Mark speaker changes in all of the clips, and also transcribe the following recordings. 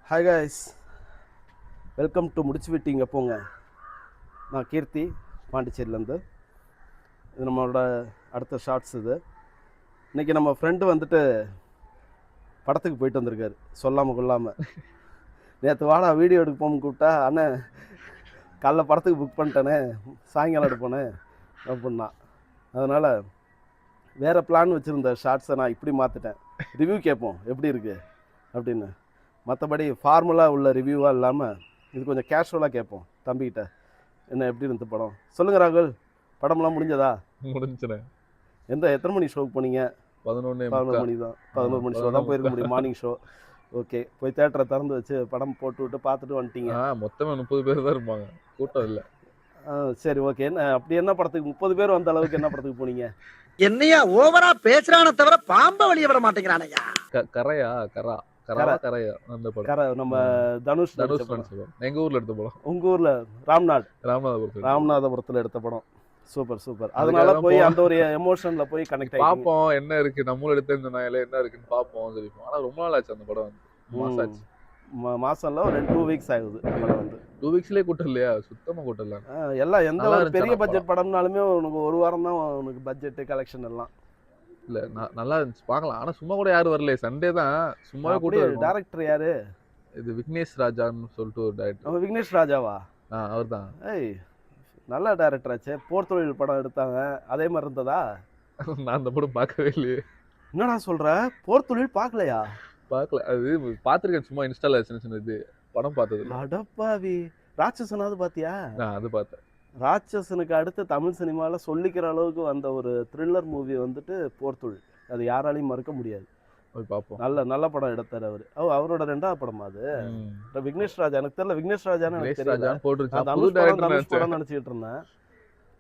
Speaker 1: Hi guys, welcome to முடிச்சு விட்டீங்க போங்க. நான் கீர்த்தி, பாண்டிச்சேரியிலேருந்து. இது நம்மளோட அடுத்த ஷார்ட்ஸ். இது இன்றைக்கி நம்ம ஃப்ரெண்டு வந்துட்டு படத்துக்கு போயிட்டு வந்திருக்காரு சொல்லாமல் கொள்ளாமல். நேற்று வாடா வீடியோ எடுக்க போகணும்னு கூப்பிட்டா, அண்ணன் காலைல படத்துக்கு புக் பண்ணிட்டேனே, சாயங்காலம் எடுப்போனே அப்படின்னா. அதனால் வேறு பிளான் வச்சுருந்த ஷார்ட்ஸை நான் இப்படி மாற்றிட்டேன். ரிவ்யூ கேட்போம் எப்படி இருக்குது அப்படின்னு. மற்றபடி ஃபார்முலாக உள்ள ரிவ்யூவாக இல்லாமல் இது கொஞ்சம் கேஷுவலாக கேட்போம். தம்பிக்கிட்ட என்ன எப்படி இருந்த படம் சொல்லுங்கள் ராகுல். படம்லாம் முடிஞ்சதா?
Speaker 2: முடிஞ்சுறேன்.
Speaker 1: எத்தனை மணி ஷோக்கு போனீங்க? 11 மணி தான். 11 மணி ஷோ தான் போயிருக்க முடியும், மார்னிங் ஷோ. ஓகே, போய் தேட்டரை திறந்து வச்சு படம் போட்டு விட்டு பார்த்துட்டு வந்துட்டீங்க.
Speaker 2: மொத்தமாக 30 பேர் தான் இருப்பாங்க, கூட்டம் இல்லை.
Speaker 1: சரி, ஓகே. அப்படி என்ன படத்துக்கு 30 பேர் வந்த அளவுக்கு என்ன படத்துக்கு போனீங்க?
Speaker 3: என்னையா ஓவரா பேசுறானே தவிர பாம்ப வெளிய வர மாட்டேங்கிறானயா.
Speaker 2: கரையா கரையா அந்த படம்
Speaker 1: நம்ம தனுஷ்
Speaker 2: எங்க ஊர்ல எடுத்த படம்.
Speaker 1: உங்க ஊர்ல ராமநாதபுரத்துல எடுத்த படம். Super super. அதனால போய் அந்த ஒரு எமோஷன்ல போய் கனெக்ட் ஆகி
Speaker 2: பாப்போம் என்ன இருக்கு, நம்மளும் எடுத்து என்ன இருக்குன்னு பாப்போம் சொல்லிப்போம். ஆனா ரொம்ப நாள் ஆச்சு அந்த படம் வந்து.
Speaker 1: மாசம்ல ஒரு 2 வீக்ஸ் ஆகுது படம் வந்து.
Speaker 2: 2 வீக்ஸ்லயே கூட்டம் இல்லையா? சுத்தமா கூட்டம் இல்ல.
Speaker 1: எல்லாம் எந்த ஒரு பெரிய பட்ஜெட் படம்னாலுமே உனக்கு ஒரு வாரம் தான் உனக்கு பட்ஜெட் கலெக்ஷன் எல்லாம்.
Speaker 2: இல்ல நல்லா இருந்துச்சு, பார்க்கலாம். ஆனா சும்மா கூட யாரும் வரல, சண்டே தான் சும்மாவே கூட்டம்.
Speaker 1: டைரக்டர் யாரு?
Speaker 2: இது விக்னேஷ் ராஜான்னு சொல்லிட்டு ஒரு டைரக்டர்.
Speaker 1: விக்னேஷ் ராஜாவா?
Speaker 2: அவர் தான்.
Speaker 1: ஏய், நல்ல டைரக்டர் ஆச்சே. போர் தொழில் படம் எடுத்தாங்க, அதே மாதிரி இருந்ததா?
Speaker 2: நான் அந்த படம் பார்க்கவே இல்லையே.
Speaker 1: என்னடா சொல்ற? போர் தொழில் பார்க்கலையா?
Speaker 2: பார்க்கல. அது பார்த்துருக்கேன், சும்மா இன்ஸ்டால சின்ன இது படம் பார்த்தது.
Speaker 1: அடப்பாவி, ராட்சசனாவது பார்த்தியா?
Speaker 2: அது பார்த்தேன்.
Speaker 1: ராட்சசனுக்கு அடுத்து தமிழ் சினிமாவில் சொல்லிக்கிற அளவுக்கு வந்த ஒரு த்ரில்லர் மூவி வந்துட்டு போர் தொழில். அது யாராலையும் மறுக்க முடியாது.
Speaker 2: போய் பார்ப்போம்.
Speaker 1: நல்ல படம் எடுத்தார் அவர். அவரோட 2வது படம் அது. விக்னேஷ் ராஜா எனக்கு தெரியல. விக்னேஷ் ராஜான்னு படம் நினைச்சிட்டு இருந்தேன்.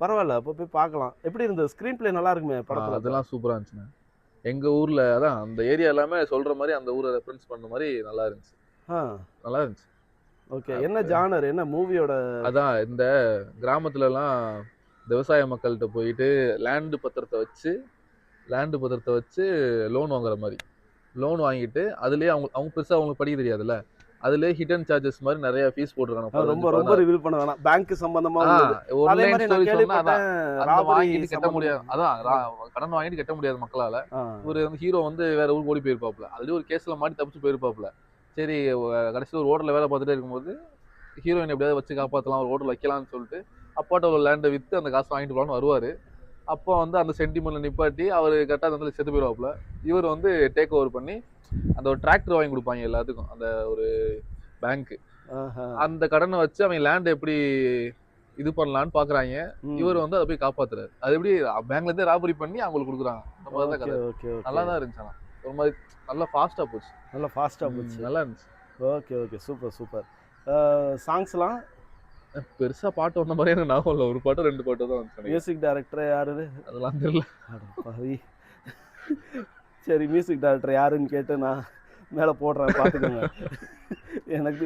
Speaker 1: பரவாயில்ல, அப்போ போய் பார்க்கலாம். எப்படி இருந்தது? ஸ்கிரீன் பிளே நல்லா இருக்குமே படத்துல.
Speaker 2: அதெல்லாம் சூப்பரா இருந்துச்சுண்ணே. எங்க ஊர்ல அதான் அந்த ஏரியா எல்லாமே சொல்ற மாதிரி அந்த ஊரை ரெஃபரன்ஸ் பண்ண மாதிரி நல்லா இருந்துச்சு. நல்லா இருந்துச்சு.
Speaker 1: ஓகே, என்ன ஜானர், என்ன மூவியோட?
Speaker 2: அதான் இந்த கிராமத்துல எல்லாம் விவசாய மக்கள்கிட்ட போயிட்டு லேண்டு பத்திரத்தை வச்சு லோன் வாங்குற மாதிரி. லோன் வாங்கிட்டு அதுலயே அவங்க பெருசா அவங்களுக்கு படிக்க தெரியாதுல்ல, அதுலயே ஹிடன் சார்ஜஸ் மாதிரி நிறைய ஃபீஸ் போட்டுருக்காங்க.
Speaker 1: ரொம்ப ரிவீல் பண்ண வேணாம். பேங்க் சம்பந்தமா
Speaker 2: வாங்கிட்டு கட்ட முடியாது. அதான் கடன் வாங்கிட்டு கட்ட முடியாது மக்களால. ஒரு ஹீரோ வந்து வேற ஊருக்கு ஓடி போயிருப்பாப்ல. அதுலயே ஒரு கேஸ்ல மாட்டி தப்பிச்சு போயிருப்பாப்ல. சரி, கடைசியில் ஒரு ஹோட்டலில் வேலை பார்த்துட்டே இருக்கும்போது ஹீரோயின் எப்படியாவது வச்சு காப்பாற்றலாம், ஒரு ஹோட்டல் வைக்கலாம்னு சொல்லிட்டு அப்பாட்ட ஒரு லேண்டை விற்று அந்த காசு வாங்கிட்டு போகலான்னு வருவார். அப்போ வந்து அந்த சென்டிமெண்ட்ல நிப்பாட்டி அவர் கரெக்டாக அந்த செத்து போயிடுவாப்புல. இவர் வந்து டேக் ஓவர் பண்ணி அந்த ஒரு டிராக்டர் வாங்கி கொடுப்பாங்க எல்லாத்துக்கும், அந்த ஒரு பேங்க்கு. அந்த கடனை வச்சு அவங்க லேண்ட் எப்படி இது பண்ணலான்னு பாக்குறாங்க. இவர் வந்து அதை போய் காப்பாத்துறாரு. அது எப்படி பேங்க்ல இருந்தே ராபரி பண்ணி அவங்களுக்கு கொடுக்குறாங்க. அந்த மாதிரி தான் கதை. நல்லா தான் இருந்துச்சு. ஒரு மாதிரி நல்லா ஃபாஸ்டா போச்சு. நல்லா இருந்துச்சு.
Speaker 1: Okay, super. சாங்ஸ்லாம்
Speaker 2: பெருசா பாட்டு வந்த மாதிரி எனக்கு ஞாபகம் இல்லை. ஒரு பாட்டு 2 பாட்டு தான் வந்துச்சு.
Speaker 1: மியூசிக் டைரக்டர் யாரு?
Speaker 2: அதெல்லாம் தெரியல.
Speaker 1: சரி, மியூசிக் டைரக்டர் யாருன்னு கேட்டு நான் மேலே போடுறேன், பார்த்துக்கோங்க.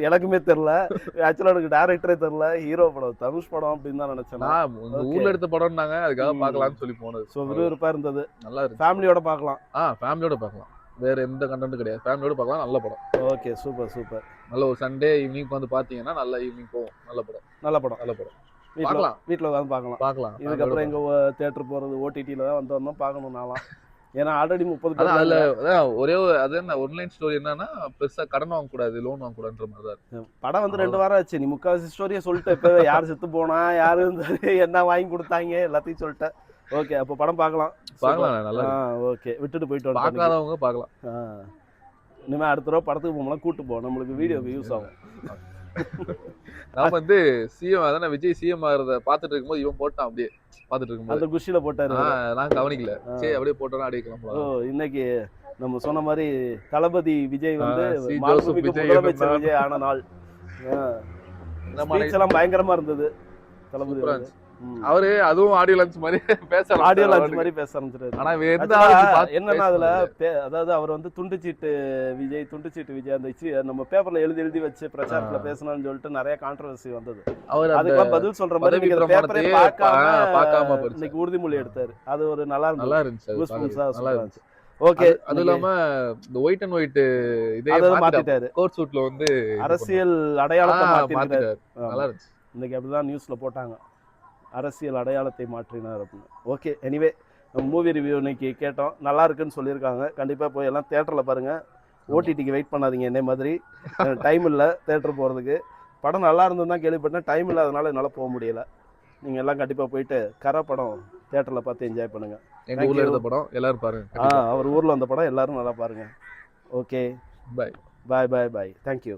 Speaker 1: எனக்குமே தெரியல. ஆக்சுவலாக எனக்கு டைரக்டரே தெரியல. ஹீரோ படம் தனுஷ் படம் அப்படின்னு தான் நினைச்சேன்.
Speaker 2: ஊர்ல எடுத்த படம்னாங்க, அதுக்காக பார்க்கலாம்னு சொல்லி போனது.
Speaker 1: ஸோ விறுவிறுப்பாக இருந்தது.
Speaker 2: நல்லா இருக்கு.
Speaker 1: ஃபேமிலியோட பார்க்கலாம்.
Speaker 2: ஃபேமிலியோட பார்க்கலாம். வேற எந்த கண்டென்ட் கிடையாது. ஃபேமிலியோட பார்க்கலாம். நல்ல படம்.
Speaker 1: Okay, super.
Speaker 2: நல்ல ஒரு சண்டே ஈவினிங் வந்து பாத்தீங்கன்னா நல்ல ஈவினிங் போகும். நல்ல படம்.
Speaker 1: வீட்டில் உட்காந்து பார்க்கலாம். இதுக்கப்புறம் எங்க தியேட்டர் போறது ஓடிடியில் தான் வந்தோம் பார்க்கணும் நான்லாம். ஏன்னா ஆல்ரெடி 30 பேர்.
Speaker 2: அதுல ஒரே அது என்ன ஒன்லைன் ஸ்டோரி என்னன்னா, பெருசா கடன் வாங்க கூடாது, லோன் வாங்க கூடாதுன்ற மாதிரி தான்.
Speaker 1: படம் வந்து 2 வாரம் ஆச்சு. நீ முக்கால்வாசி ஸ்டோரியை சொல்லிட்டு இப்போ யார் செத்து போனா, யாரு என்ன வாங்கி கொடுத்தாங்க எல்லாத்தையும் சொல்லிட்டேன். ஓகே, அப்போ படம் பார்க்கலாம்.
Speaker 2: நல்லா.
Speaker 1: ஓகே, விட்டுட்டு போயிட்டு
Speaker 2: பார்க்காதவங்க பார்க்கலாம்.
Speaker 1: இனிமே அடுத்த தடவை படத்துக்கு போகலாம், கூட்டு போ, நம்மளுக்கு வீடியோக்கு யூஸ் ஆகும்.
Speaker 2: நான் வந்து சிஎம் அதான விஜய் சிஎம் ஆகிறத பார்த்துட்டு இருக்கும்போது இவன் போட்டான், அப்படியே பார்த்துட்டு இருக்கும்போது
Speaker 1: அந்த குஷியில போட்டாரு.
Speaker 2: நான் கவனிக்கல. சரி, அப்படியே போட்டோன்னா அப்படியே கிளம்பலாம்.
Speaker 1: இன்னைக்கு நம்ம சொன்ன மாதிரி தளபதி விஜய் வந்து முதலமைச்சர் விஜய் ஆன நாள். எல்லாம் பயங்கரமா இருந்தது. தளபதி
Speaker 2: அவரு அதுவும் ஆடியோ லான்ச் மாதிரி பேச
Speaker 1: ஆரம்பிச்சிட்டாரு.
Speaker 2: ஆனா
Speaker 1: என்னன்னா அதுல அதாவது அவர் வந்து துண்டுச்சீட்டு விஜய் அந்த நம்ம பேப்பர்ல எழுதி வச்சு பிரச்சாரத்துல பேசணும்னு சொல்லிட்டு நிறைய கான்ட்ரோவர்சி வந்தது.
Speaker 2: அவர்
Speaker 1: அதுக்கெல்லாம் பதில் சொல்ற மாதிரி பார்க்காம இன்னைக்கு உறுதிமொழி எடுத்தாரு. அது ஒரு நல்லா இருந்துச்சு. ஓகே.
Speaker 2: அது இல்லாம இந்த ஒயிட் அண்ட் ஒயிட் இதே
Speaker 1: அதை
Speaker 2: மாத்திட்டாரு
Speaker 1: மாத்திட்டாரு.
Speaker 2: கோட் சூட்ல வந்து
Speaker 1: அரசியல் அடையாளத்தை மாத்திட்டாரு.
Speaker 2: மாத்திட்டாரு. நல்லா இருந்துச்சு.
Speaker 1: இன்னைக்கு அப்படிதான் நியூஸ்ல போட்டாங்க, அரசியல் அடையாளத்தை மாற்றினார் அப்படின்னு. ஓகே, எனிவே நம்ம மூவி ரிவ்யூ இன்னைக்கு கேட்டோம், நல்லா இருக்குன்னு சொல்லியிருக்காங்க. கண்டிப்பாக போய் எல்லாம் தேட்டரில் பாருங்கள், ஓடிடிக்கு வெயிட் பண்ணாதீங்க. என்னை மாதிரி டைம் இல்லை தேட்டர் போகிறதுக்கு. படம் நல்லா இருந்தது தான் கேள்விப்பட்டேன், டைம் இல்லாதனால என்னால் போக முடியலை. நீங்கள் எல்லாம் கண்டிப்பாக போயிட்டு கரை படம் தேட்டரில் பார்த்து என்ஜாய் பண்ணுங்கள்.
Speaker 2: எங்க ஊர்ல எடுத்த படம் எல்லாரும் பாருங்க.
Speaker 1: அவர் ஊரில் வந்த படம் எல்லாரும் நல்லா பாருங்கள். ஓகே,
Speaker 2: பாய்
Speaker 1: பாய் பாய் பாய். தேங்க்யூ.